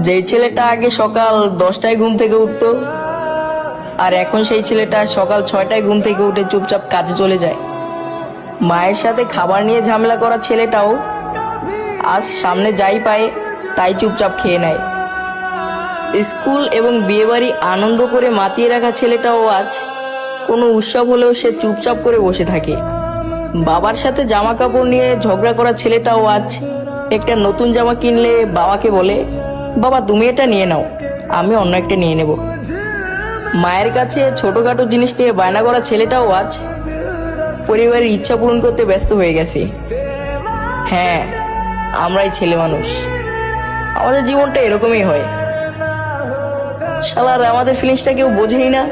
যেই ছেলেটা আগে সকাল 10টায় ঘুম থেকে উঠতো, আর এখন সেই ছেলেটা সকাল 6টায় ঘুম থেকে উঠে চুপচাপ কাজে চলে যায়। মায়ের সাথে খাবার নিয়ে ঝামেলা করা ছেলেটাও আজ সামনে যাই পায় তাই চুপচাপ খেয়ে নেয়। স্কুল এবং বিয়েবাড়ি আনন্দ করে মাতিয়ে রাখা ছেলেটাও আজ কোনো উৎসব হলেও সে চুপচাপ করে বসে থাকে। বাবার সাথে জামা কাপড় নিয়ে ঝগড়া করা ছেলেটাও আজ একটা নতুন জামা কিনলে বাবাকে বলে, বাবা তুমি এটা নিয়ে নাও, আমি অন্য একটা নিয়ে নেব। মায়ের কাছে ছোটখাটো জিনিস নিয়ে বায়না করা ছেলেটাও আজ পরিবারের ইচ্ছা পূরণ করতে ব্যস্ত হয়ে গেছে। হ্যাঁ, আমরাই ছেলে মানুষ, আমাদের জীবনটা এরকমই হয়। শালার আমাদের ফিলিংসটা কেউ বোঝেই না।